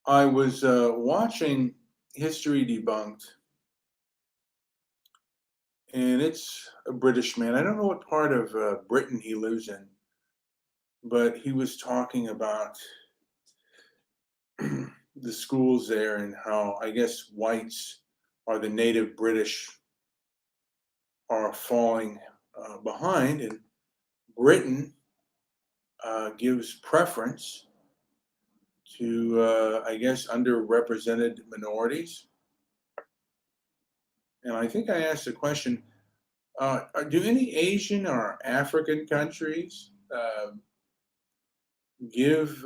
I was watching History Debunked, and it's a British man. I don't know what part of Britain he lives in, but he was talking about the schools there and how I guess whites are the native British are falling behind, and Britain gives preference to, I guess, underrepresented minorities. And I think I asked the question, do any Asian or African countries give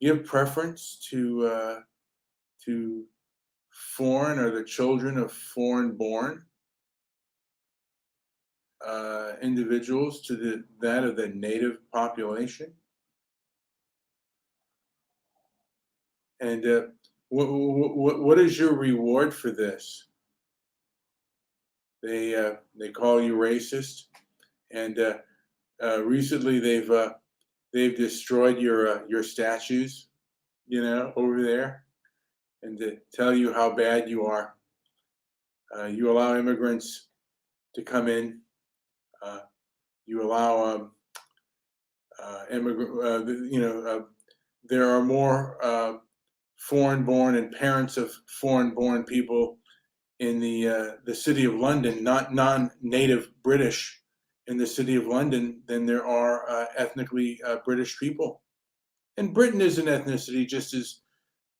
give preference to foreign or the children of foreign-born individuals to that of the native population? And what is your reward for this? They call you racist, and recently they've destroyed your statues, over there, and to tell you how bad you are. You allow immigrants to come in. You allow there are more foreign-born and parents of foreign-born people in the city of London, not non-native British, in the city of London than there are ethnically British people. And Britain is an ethnicity, just as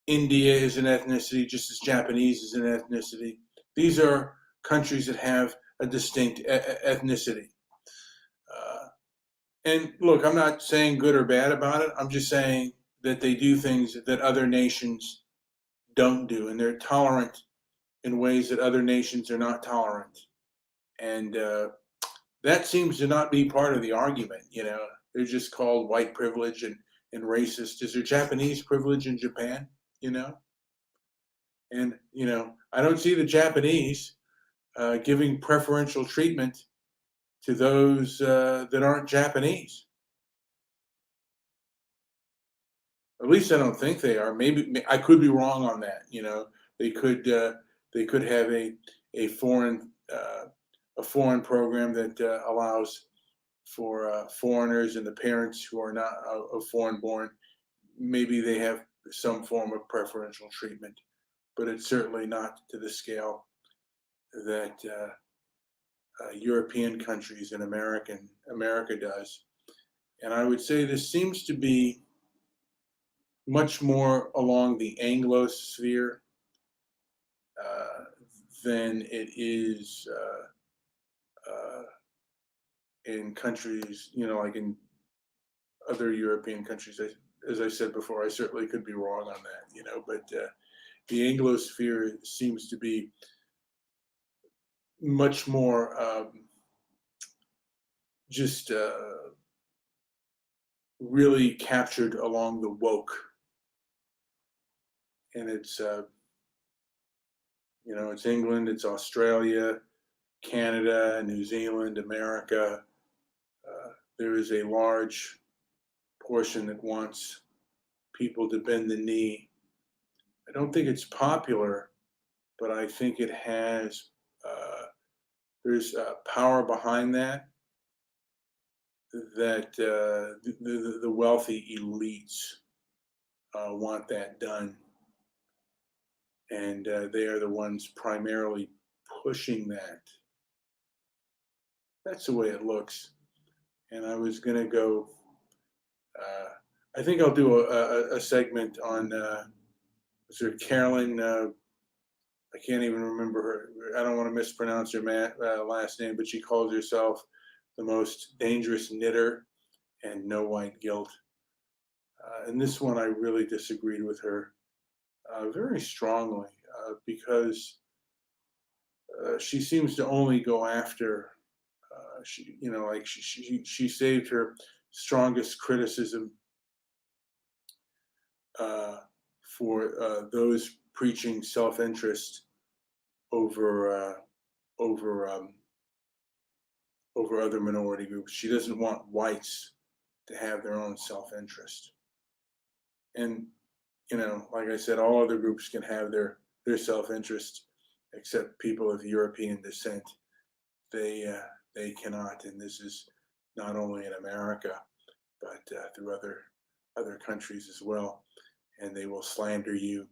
India is an ethnicity, just as Japanese is an ethnicity. These are countries that have a distinct ethnicity. And look, I'm not saying good or bad about it. I'm just saying that they do things that other nations don't do, and they're tolerant in ways that other nations are not tolerant. And that seems to not be part of the argument. They're just called white privilege and racist. Is there Japanese privilege in Japan? And I don't see the Japanese giving preferential treatment to those that aren't Japanese. At least I don't think they are. Maybe I could be wrong on that. They could have a foreign program that allows for foreigners and the parents who are not of foreign born. Maybe they have some form of preferential treatment, but it's certainly not to the scale that European countries and America does. And I would say this seems to be much more along the Anglo sphere than it is in countries, like in other European countries. As I said before, I certainly could be wrong on that, but the Anglo sphere seems to be much more just really captured along the woke. And it's, it's England, it's Australia, Canada, New Zealand, America. There is a large portion that wants people to bend the knee. I don't think it's popular, but I think it has, there's power behind that the wealthy elites want that done. And they are the ones primarily pushing that. That's the way it looks. And I was going to go, I think I'll do a segment on, was there Carolyn, I can't even remember her, I don't want to mispronounce her last name, but she calls herself the most dangerous knitter and no white guilt. And this one I really disagreed with her very strongly because she seems to only go after, she saved her strongest criticism for those preaching self-interest over other minority groups. She doesn't want whites to have their own self-interest. And like I said, all other groups can have their self-interest, except people of European descent. They cannot, and this is not only in America, but through other countries as well. And they will slander you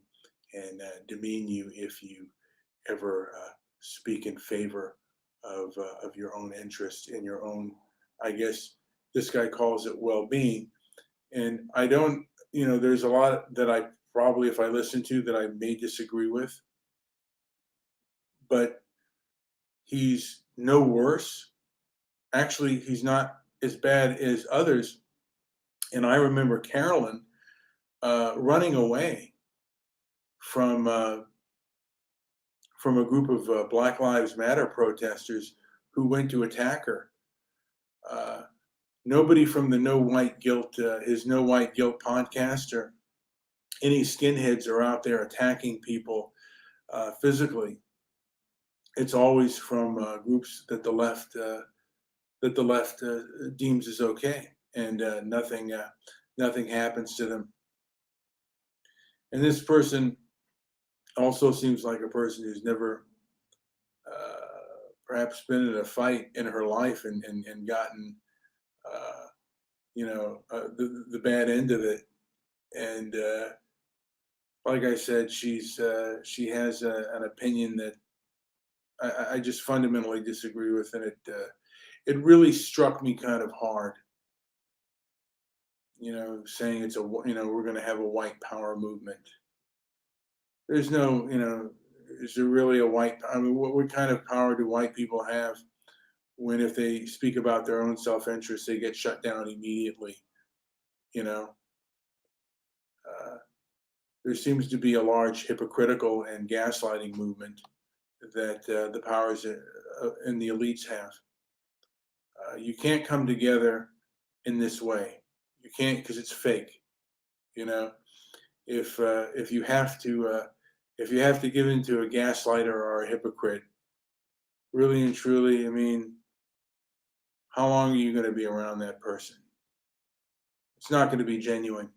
and demean you if you ever speak in favor of your own interest in your own, I guess this guy calls it well-being. And I don't, there's a lot that I probably, if I listen to, that I may disagree with, but he's no worse. Actually, he's not as bad as others. And I remember Carolyn running away from a group of Black Lives Matter protesters who went to attack her. Nobody from the his No White Guilt podcast, or any skinheads are out there attacking people physically. It's always from groups that the left deems as okay, and nothing happens to them. And this person also seems like a person who's never perhaps been in a fight in her life and gotten the bad end of it. And like I said, she has an opinion that I just fundamentally disagree with, and it really struck me kind of hard. Saying we're going to have a white power movement. There's no, is there really a white? I mean, what kind of power do white people have when, if they speak about their own self-interest, they get shut down immediately? There seems to be a large hypocritical and gaslighting movement that the powers and the elites have. You can't come together in this way. You can't, because it's fake. If you have to give in to a gaslighter or a hypocrite, really and truly, I mean, how long are you going to be around that person? It's not going to be genuine.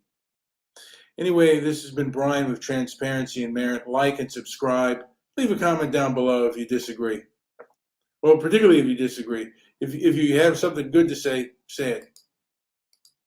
Anyway, this has been Brian with Transparency and Merit. Like and subscribe. Leave a comment down below if you disagree. Well, particularly if you disagree. If you have something good to say, say it.